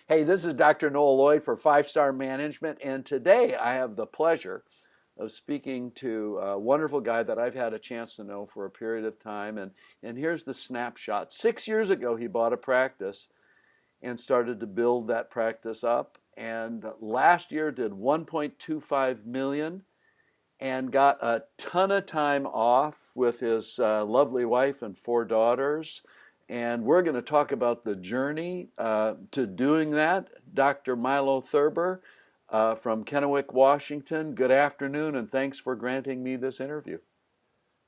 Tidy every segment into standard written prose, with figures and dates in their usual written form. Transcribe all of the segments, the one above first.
Hey, this is Dr. Noel Lloyd for Five Star Management, and today I have the pleasure of speaking to a wonderful guy that I've had a chance to know for a period of time. And here's the snapshot. 6 years ago, he bought a practice and started to build that practice up. And last year did 1.25 million and got a ton of time off with his lovely wife and four daughters. And we're going to talk about the journey to doing that. Dr. Milo Thurber from Kennewick, Washington. Good afternoon, and thanks for granting me this interview.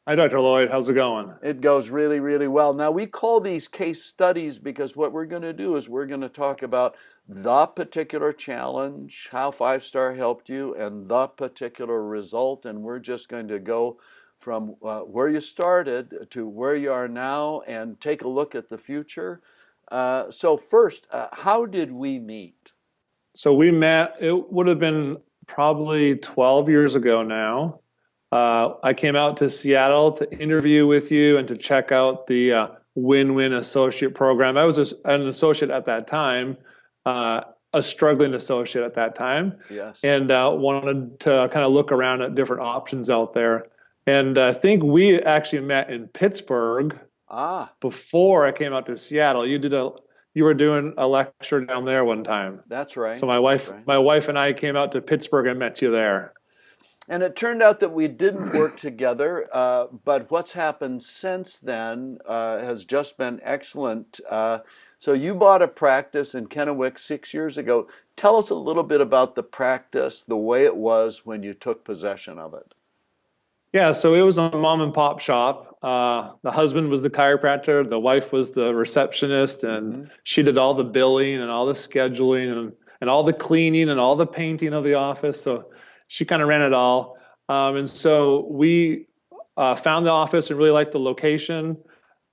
Hi, Dr. Lloyd. How's it going? It goes really, really well. Now, we call these case studies because what we're going to do is we're going to talk about the particular challenge, how Five Star helped you, and the particular result. And we're just going to go from where you started to where you are now and take a look at the future. So first, how did we meet? So we met, it would have been probably 12 years ago now. I came out to Seattle to interview with you and to check out the Win-Win Associate Program. I was an associate at that time, a struggling associate at that time, Yes. and wanted to kind of look around at different options out there. And I think we actually met in Pittsburgh before I came out to Seattle. You were doing a lecture down there one time. That's right. So my wife and I came out to Pittsburgh and met you there. And it turned out that we didn't work together, but what's happened since then has just been excellent. So you bought a practice in Kennewick 6 years ago. Tell us a little bit about the practice, the way it was when you took possession of it. Yeah, so it was a mom and pop shop. The husband was the chiropractor, the wife was the receptionist, and she did all the billing and all the scheduling and all the cleaning and all the painting of the office. So she kind of ran it all. And so we found the office and really liked the location.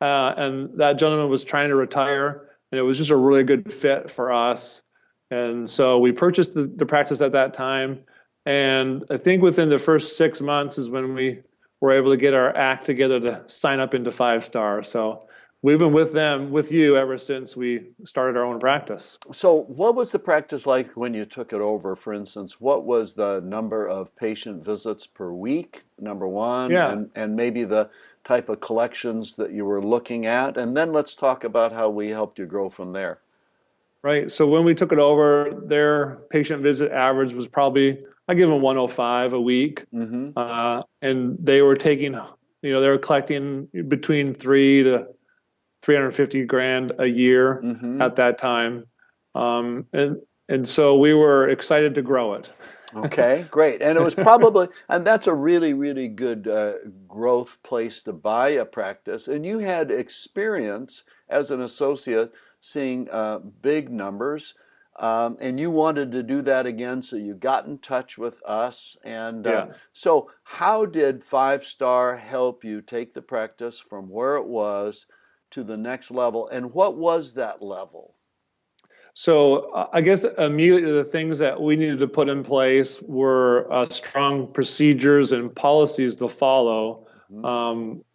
And that gentleman was trying to retire, and it was just a really good fit for us. And so we purchased the practice at that time. And I think within the first 6 months is when we were able to get our act together to sign up into Five Star. So we've been with you ever since we started our own practice. So what was the practice like when you took it over? For instance, what was the number of patient visits per week, number one, Yeah. and maybe the type of collections that you were looking at? And then let's talk about how we helped you grow from there. Right. So when we took it over, their patient visit average was probably, I give them 105 a week. And they were taking, they were collecting between 3 to 350 grand a year at that time. And so we were excited to grow it. Okay, great. And it was probably, and that's a really, really good growth place to buy a practice. And you had experience as an associate seeing big numbers, and you wanted to do that again, so you got in touch with us. And so how did Five Star help you take the practice from where it was to the next level, and what was that level? So I guess immediately the things that we needed to put in place were strong procedures and policies to follow.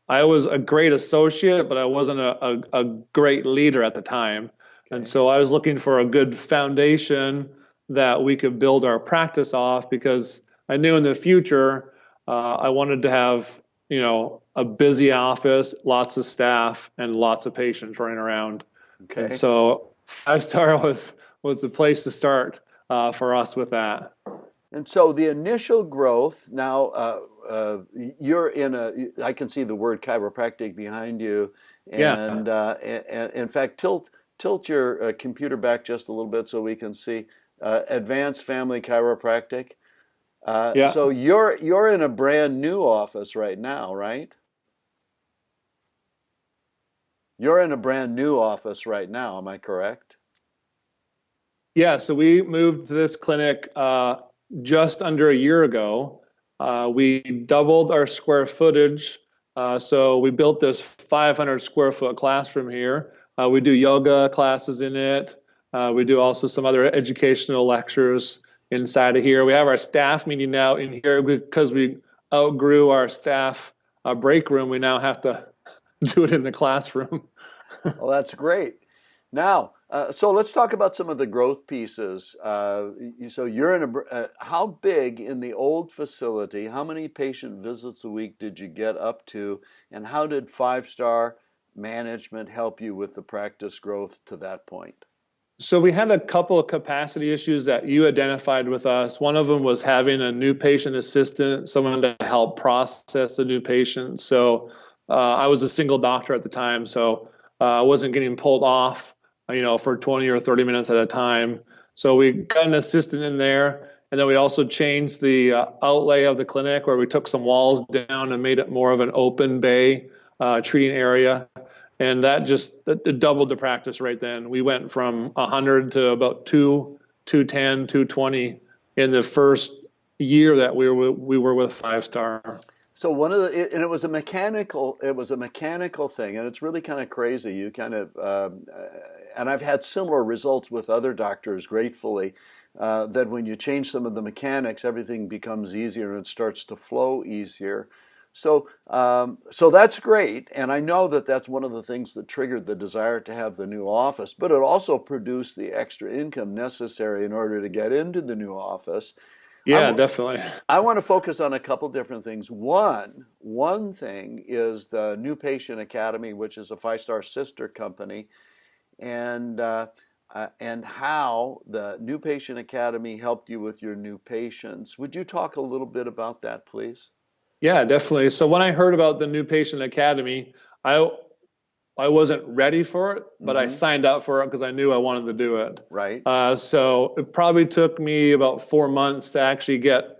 I was a great associate, but I wasn't a great leader at the time. Okay. And so I was looking for a good foundation that we could build our practice off, because I knew in the future I wanted to have, a busy office, lots of staff, and lots of patients running around. Okay. And so Five Star was the place to start for us with that. And so the initial growth, now you're I can see the word chiropractic behind you. And, and in fact, tilt your computer back just a little bit so we can see Advanced Family Chiropractic. So you're in a brand new office right now, right? You're in a brand new office right now, am I correct? Yeah, so we moved to this clinic just under a year ago. We doubled our square footage. So we built this 500 square foot classroom here. We do yoga classes in it. We do also some other educational lectures inside of here. We have our staff meeting now in here because we outgrew our staff break room. We now have to do it in the classroom. Well, that's great. Now, so let's talk about some of the growth pieces. So you're in how big in the old facility, how many patient visits a week did you get up to, and how did Five Star management help you with the practice growth to that point? So we had a couple of capacity issues that you identified with us. One of them was having a new patient assistant, someone to help process the new patient. So I was a single doctor at the time, so I wasn't getting pulled off, for 20 or 30 minutes at a time. So we got an assistant in there, and then we also changed the outlay of the clinic where we took some walls down and made it more of an open bay treating area. And that just it doubled the practice right then. We went from 100 to about 210, 220 in the first year that we were with Five Star. So and it was a mechanical thing, and it's really kind of crazy. You kind of, and I've had similar results with other doctors, gratefully, that when you change some of the mechanics, everything becomes easier and it starts to flow easier. So that's great, and I know that that's one of the things that triggered the desire to have the new office, but it also produced the extra income necessary in order to get into the new office. Yeah, I, definitely. I want to focus on a couple different things. One thing is the New Patient Academy, which is a Five Star sister company, and how the New Patient Academy helped you with your new patients. Would you talk a little bit about that, please? Yeah, definitely. So when I heard about the New Patient Academy, I I wasn't ready for it, but I Mm-hmm. signed up for it because I knew I wanted to do it. Right. So it probably took me about 4 months to actually get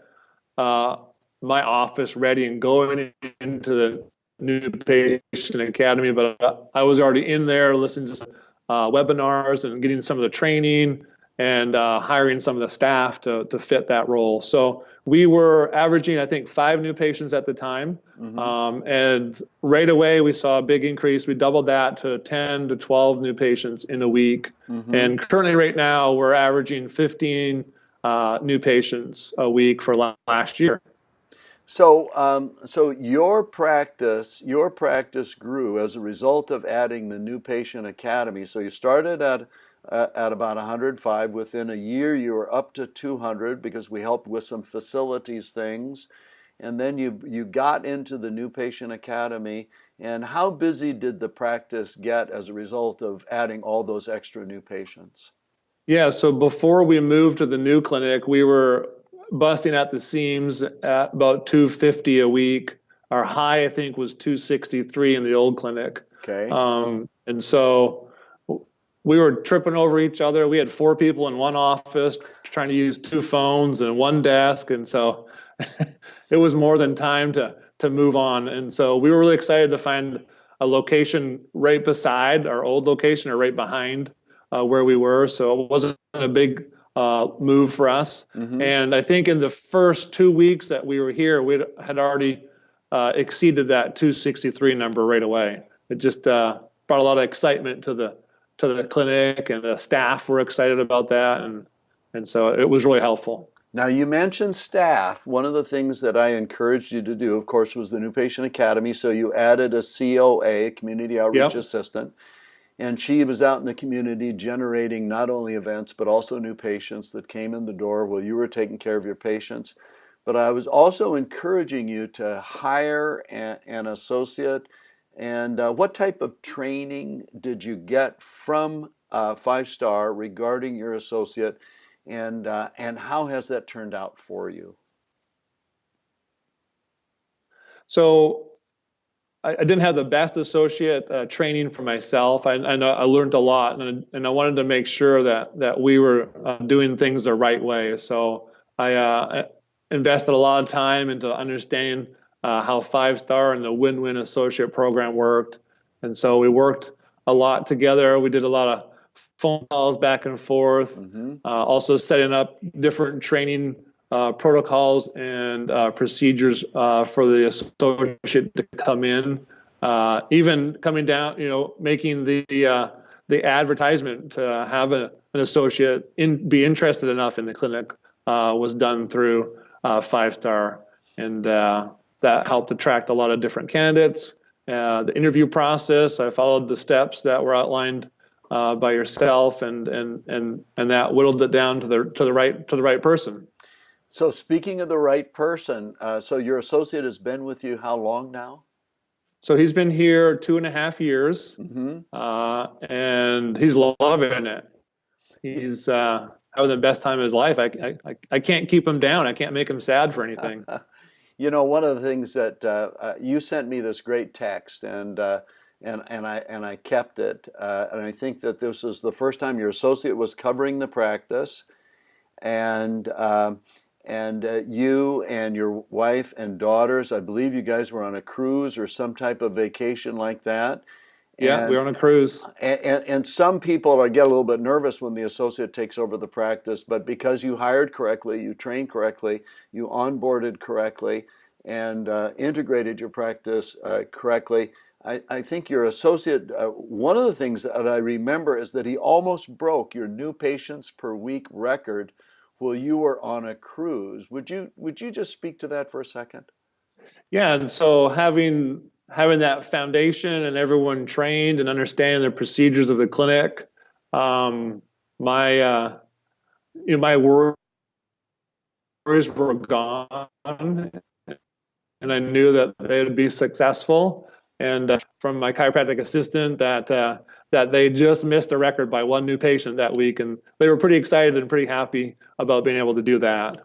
uh, my office ready and going into the New Patient Academy. But I was already in there listening to some, webinars and getting some of the training and hiring some of the staff to fit that role. So we were averaging, I think, 5 new patients at the time. Mm-hmm. And right away, we saw a big increase. We doubled that to 10 to 12 new patients in a week. Mm-hmm. And currently, right now, we're averaging 15 new patients a week for last year. So your practice grew as a result of adding the New Patient Academy. So you started at about 105. Within a year, you were up to 200 because we helped with some facilities things, and then you got into the New Patient Academy. And how busy did the practice get as a result of adding all those extra new patients? Yeah, so before we moved to the new clinic, we were busting at the seams at about 250 a week. Our high, I think, was 263 in the old clinic. Okay. And so we were tripping over each other. We had 4 people in one office trying to use 2 phones and one desk. And so it was more than time to move on. And so we were really excited to find a location right beside our old location or right behind where we were. So it wasn't a big move for us. Mm-hmm. And I think in the first 2 weeks that we were here, we had already exceeded that 263 number right away. It just brought a lot of excitement to the clinic, and the staff were excited about that, and so it was really helpful. Now, you mentioned staff. One of the things that I encouraged you to do, of course, was the New Patient Academy. So you added a COA, Community Outreach Yep. Assistant, and she was out in the community generating not only events, but also new patients that came in the door while you were taking care of your patients. But I was also encouraging you to hire an associate. And what type of training did you get from Five Star regarding your associate, and how has that turned out for you? So I didn't have the best associate training for myself. I know I learned a lot, and I wanted to make sure that we were doing things the right way. So I invested a lot of time into understanding how Five Star and the Win-Win Associate Program worked. And so we worked a lot together. We did a lot of phone calls back and forth, Mm-hmm. also setting up different training protocols and procedures for the associate to come in, even coming down, making the advertisement to have an associate be interested enough in the clinic was done through Five Star, and that helped attract a lot of different candidates. The interview process, I followed the steps that were outlined by yourself, and that whittled it down to the right person. So speaking of the right person, so your associate has been with you how long now? So he's been here 2.5 years, Mm-hmm. and he's loving it. He's having the best time of his life. I can't keep him down. I can't make him sad for anything. You know, one of the things that you sent me this great text, and I kept it, and I think that this is the first time your associate was covering the practice, and you and your wife and daughters, I believe you guys were on a cruise or some type of vacation like that. Yeah, we're on a cruise. And some people get a little bit nervous when the associate takes over the practice, but because you hired correctly, you trained correctly, you onboarded correctly, and integrated your practice correctly, I think your associate, one of the things that I remember is that he almost broke your new patients per week record while you were on a cruise. Would you just speak to that for a second? Yeah, and so having that foundation and everyone trained and understanding the procedures of the clinic, my my worries were gone, and I knew that they would be successful. And from my chiropractic assistant, that they just missed the record by one new patient that week, and they were pretty excited and pretty happy about being able to do that.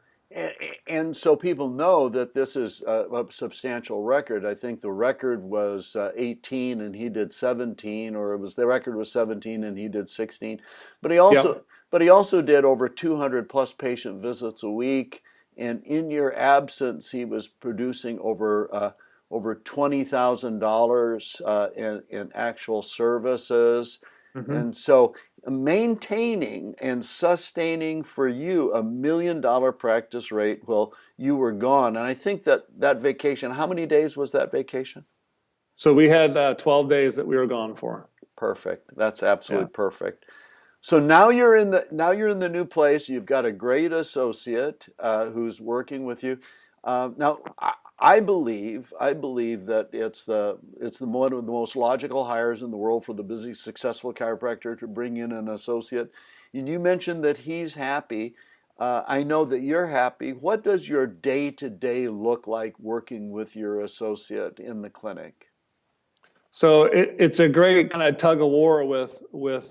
And so people know that this is a substantial record. I think the record was 18 and he did 17, or the record was 17 and he did 16. But he also Yep. but he also did over 200 plus patient visits a week. And in your absence, he was producing over $20,000 in actual services. Mm-hmm. And so maintaining and sustaining for you $1 million practice rate while you were gone. And I think that vacation, how many days was that vacation? So we had 12 days that we were gone for. Perfect. That's absolutely Yeah. perfect. So now you're in the new place. You've got a great associate who's working with you. Now, I believe that it's one of the most logical hires in the world for the busy, successful chiropractor to bring in an associate. And you mentioned that he's happy. I know that you're happy. What does your day-to-day look like working with your associate in the clinic? So it's a great kind of tug of war with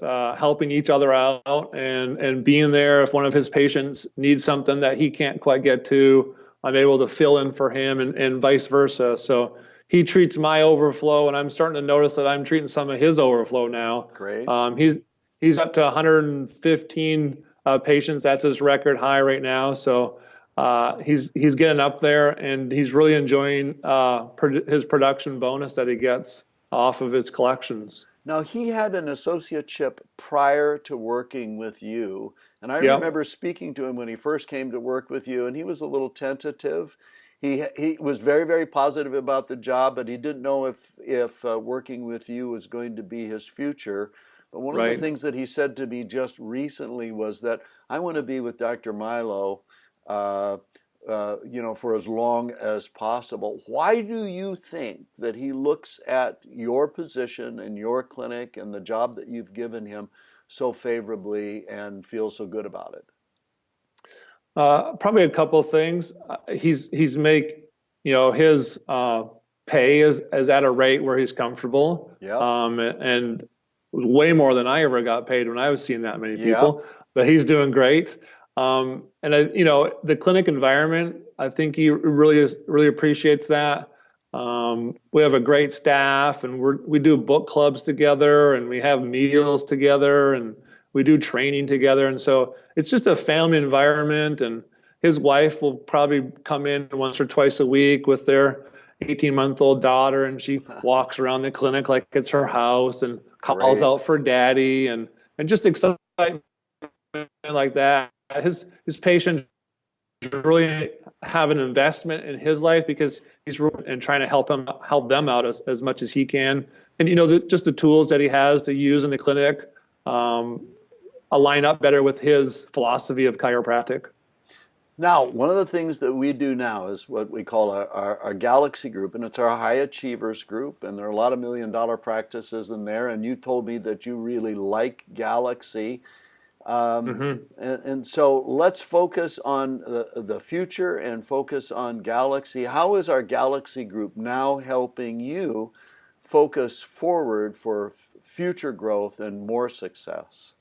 helping each other out and being there if one of his patients needs something that he can't quite get to. I'm able to fill in for him and vice versa. So he treats my overflow, and I'm starting to notice that I'm treating some of his overflow now. Great. He's up to 115 patients. That's his record high right now. So he's getting up there, and he's really enjoying his production bonus that he gets off of his collections. Now, he had an associateship prior to working with you, and I Yep. remember speaking to him when he first came to work with you, and he was a little tentative. He was very, very positive about the job, but he didn't know if working with you was going to be his future. But one of the Right. things that he said to me just recently was that I want to be with Dr. Milo, for as long as possible. Why do you think that he looks at your position and your clinic and the job that you've given him so favorably and feels so good about it? Probably a couple of things. He's his pay is at a rate where he's comfortable. Yep. And way more than I ever got paid when I was seeing that many people. Yep. But he's doing great. And the clinic environment, I think he really appreciates that. We have a great staff, and we do book clubs together, and we have meals together, and we do training together. And so it's just a family environment. And his wife will probably come in once or twice a week with their 18-month-old daughter, and she walks around the clinic like it's her house and calls Great. out for daddy and just excitement like that. His patients really have an investment in his life because he's and trying to help them out as much as he can. And just the tools that he has to use in the clinic align up better with his philosophy of chiropractic. Now, one of the things that we do now is what we call our Galaxy group, and it's our high achievers group, and there are a lot of million-dollar practices in there, and you told me that you really like Galaxy. Hmm. And so let's focus on the future and focus on Galaxy. How is our Galaxy group now helping you focus forward for future growth and more success?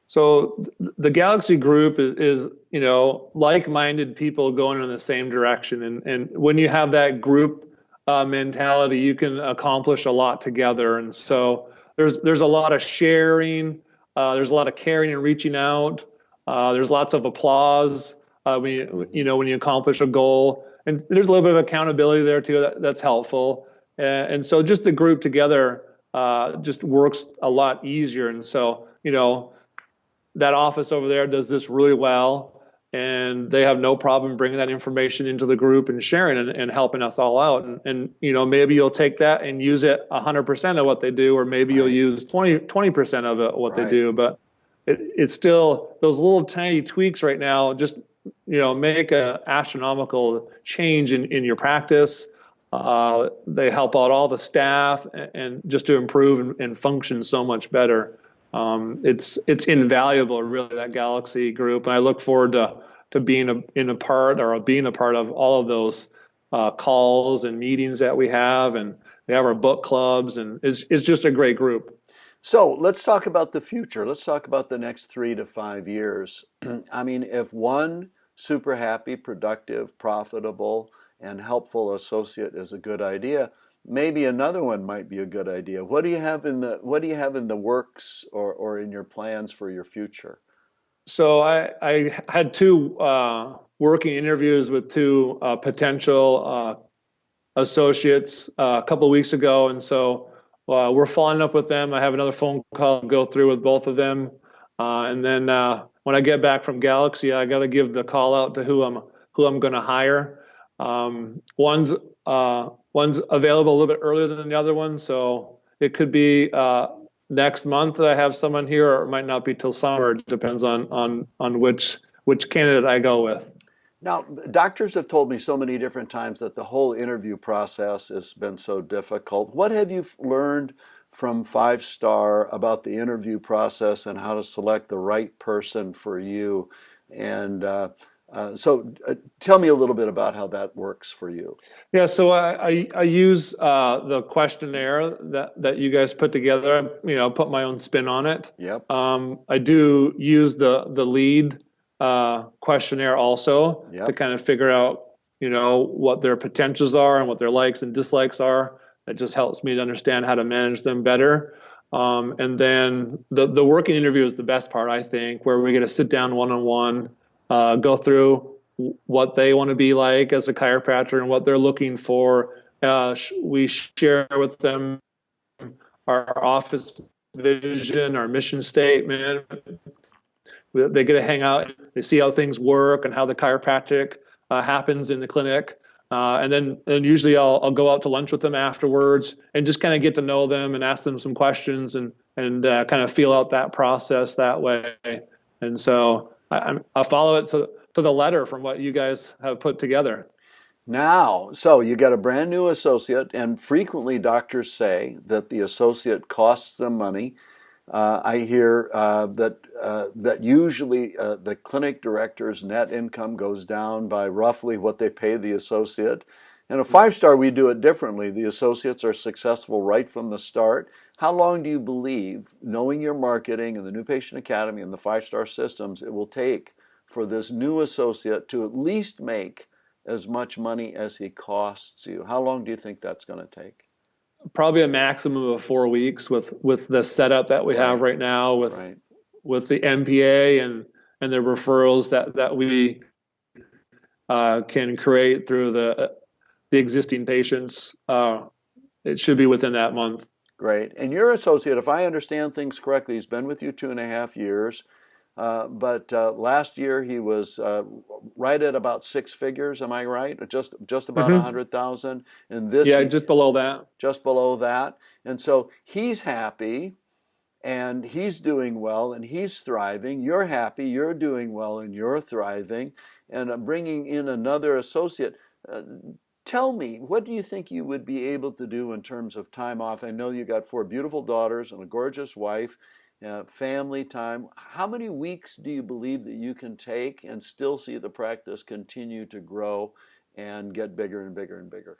So the Galaxy Group is like-minded people going in the same direction, and when you have that group mentality, you can accomplish a lot together. And so there's a lot of sharing, there's a lot of caring and reaching out. There's lots of applause when you accomplish a goal, and there's a little bit of accountability there too. That's helpful, and so just the group together just works a lot easier. And so that office over there does this really well, and they have no problem bringing that information into the group and sharing and helping us all out. And maybe you'll take that and use it 100% of what they do, or maybe you'll Right, use 20% of it, what they right. do. But it's still those little tiny tweaks right now. Just make an astronomical change in your practice. They help out all the staff and just to improve and function so much better. It's invaluable, really, that Galaxy group, and I look forward to being a part of all of those calls and meetings that we have, and we have our book clubs, and it's just a great group. So let's talk about the future. Let's talk about the next 3 to 5 years. I mean, if one super happy, productive, profitable, and helpful associate is a good idea, maybe another one might be a good idea. What do you have in the works or in your plans for your future? So I had two working interviews with two potential associates a couple of weeks ago, and so we're following up with them. I have another phone call to go through with both of them, and then when I get back from Galaxy, I got to give the call out to who I'm going to hire. One's available a little bit earlier than the other one, so it could be next month that I have someone here, or it might not be till summer. It depends on which candidate I go with. Now, doctors have told me so many different times that the whole interview process has been so difficult. What have you learned from Five Star about the interview process and how to select the right person for you? And tell me a little bit about how that works for you. Yeah, so I use the questionnaire that you guys put together. Put my own spin on it. Yep, I do use the lead questionnaire also to yep. kind of figure out what their potentials are and what their likes and dislikes are. It just helps me to understand how to manage them better. And then the working interview is the best part, I think, where we get to sit down one-on-one, go through what they want to be like as a chiropractor and what they're looking for. We share with them our office vision, our mission statement. They get to hang out, they see how things work and how the chiropractic happens in the clinic. And then usually I'll go out to lunch with them afterwards and just kind of get to know them and ask them some questions and kind of feel out that process that way. And so I follow it to the letter from what you guys have put together. Now, so you got a brand new associate, and frequently doctors say that the associate costs them money. I hear that usually the clinic director's net income goes down by roughly what they pay the associate. And a Five Star, we do it differently. The associates are successful right from the start. How long do you believe, knowing your marketing and the New Patient Academy and the Five Star systems, it will take for this new associate to at least make as much money as he costs you? How long do you think that's going to take? Probably a maximum of 4 weeks with the setup that we have Right, right now right. with the MPA and the referrals that we can create through the existing patients. It should be within that month. Great. And your associate, if I understand things correctly, he's been with you 2.5 years. But last year he was right at about six figures. Am I right? Just about Hmm. 100,000. And this Yeah, just below that. just below that. And so he's happy. and he's doing well and he's thriving. You're happy, you're doing well, and you're thriving, and bringing in another associate. Uh, Tell me, what do you think you would be able to do in terms of time off? I know you got four beautiful daughters and a gorgeous wife, family time. How many weeks do you believe that you can take and still see the practice continue to grow and get bigger and bigger and bigger?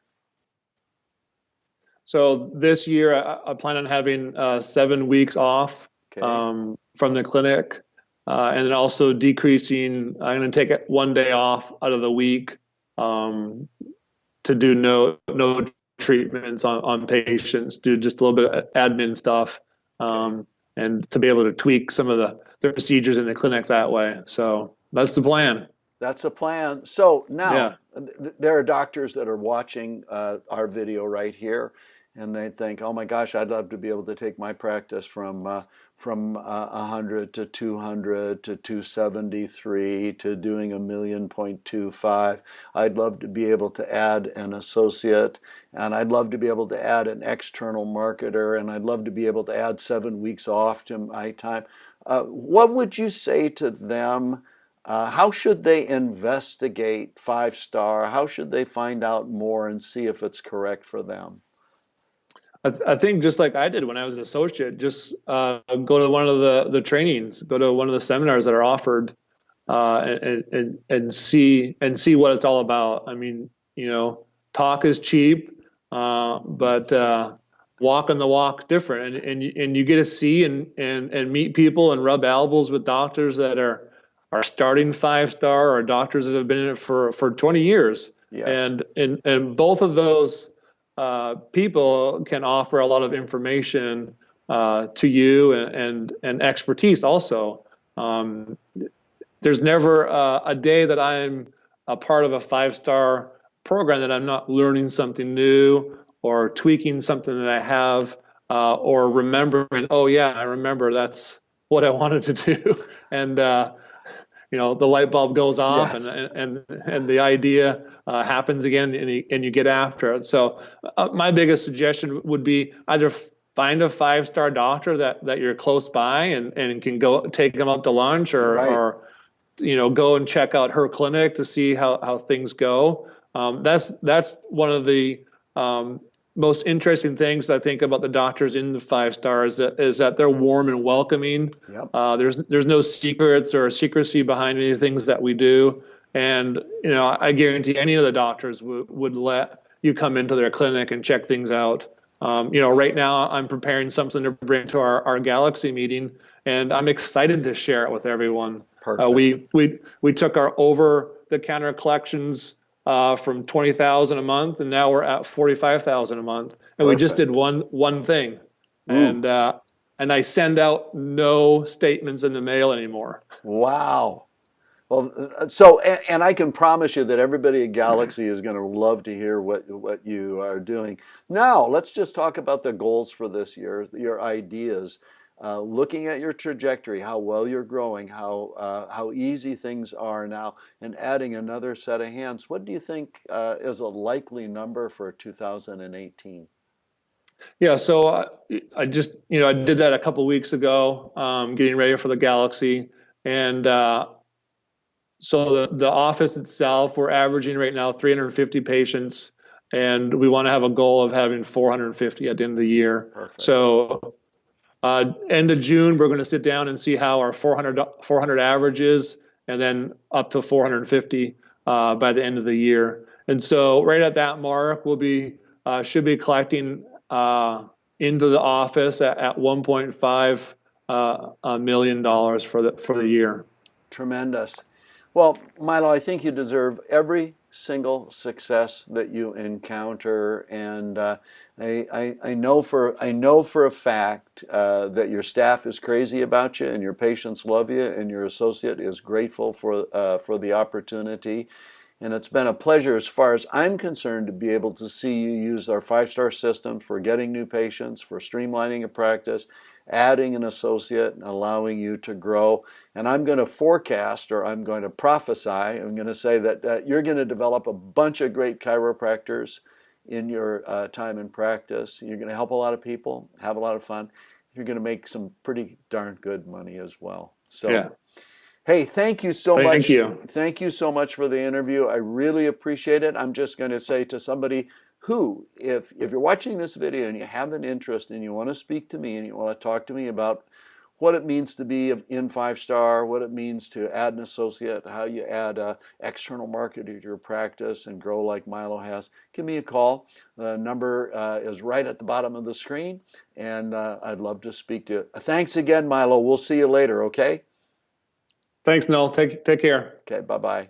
So this year, I plan on having 7 weeks off Okay. from the clinic, and then also decreasing. I'm going to take one day off out of the week um, to do no treatments on patients, do just a little bit of admin stuff, Okay. and to be able to tweak some of the procedures in the clinic that way. So that's the plan. That's a plan. So now Yeah. there are doctors that are watching our video right here, and they think, "Oh my gosh, I'd love to be able to take my practice from 100 to 200 to 273 to doing 1,000,025. I'd love to be able to add an associate, and I'd love to be able to add an external marketer, and I'd love to be able to add 7 weeks off to my time." What would you say to them? How should they investigate 5 star? How should they find out more and see if it's correct for them? I think just like I did when I was an associate, just go to one of the trainings, go to one of the seminars that are offered, and see what it's all about. I mean, talk is cheap, but walking the walk's different, and you get to see and meet people and rub elbows with doctors that are starting 5 star, or doctors that have been in it for 20 years, Yes. and both of those people can offer a lot of information to you, and expertise also. There's never a day that I'm a part of a 5 star program that I'm not learning something new or tweaking something that I have, or remembering, oh yeah, I remember that's what I wanted to do. And the light bulb goes off, and Yes. the idea happens again, and you get after it. So my biggest suggestion would be either find a 5 star doctor that you're close by, and can go take them out to lunch, Right. or go and check out her clinic to see how things go. That's one of the most interesting things I think about the doctors in the 5 stars, is that they're warm and welcoming. Yep. There's no secrets or secrecy behind any things that we do, and I guarantee any of the doctors would let you come into their clinic and check things out. Right now I'm preparing something to bring to our Galaxy meeting, and I'm excited to share it with everyone. Perfect. We took our over-the-counter collections from 20,000 a month, and now we're at 45,000 a month. And we just did Perfect. one thing, Ooh. and I send out no statements in the mail anymore. Wow. Well, so, and I can promise you that everybody at Galaxy is going to love to hear what you are doing. Now, let's just talk about the goals for this year, your ideas. Looking at your trajectory, how well you're growing, how easy things are now, and adding another set of hands. What do you think is a likely number for 2018? Yeah, so I just I did that a couple weeks ago, getting ready for the Galaxy, and so the office itself, we're averaging right now 350 patients, and we want to have a goal of having 450 at the end of the year. Perfect. So end of June, we're going to sit down and see how our 400 average is, and then up to 450 by the end of the year. And so right at that mark, should be collecting into the office at $1.5 million for the year. Tremendous. Well, Milo, I think you deserve every single success that you encounter, and I know for a fact that your staff is crazy about you, and your patients love you, and your associate is grateful for the opportunity. And it's been a pleasure, as far as I'm concerned, to be able to see you use our 5 star system for getting new patients, for streamlining a practice, adding an associate, and allowing you to grow. And I'm going to forecast, or I'm going to prophesy, I'm going to say that you're going to develop a bunch of great chiropractors in your time in practice. You're going to help a lot of people, have a lot of fun. you're going to make some pretty darn good money as well. So, Yeah. hey, thank you so much. Thank you. Thank you so much for the interview. I really appreciate it. I'm just going to say to somebody who, if you're watching this video and you have an interest and you want to speak to me and you want to talk to me about what it means to be in 5-star, what it means to add an associate, how you add external marketing to your practice and grow like Milo has, give me a call. The number is right at the bottom of the screen, and I'd love to speak to you. Thanks again, Milo. We'll see you later, okay? Thanks, Noel. Take care. Okay, bye-bye.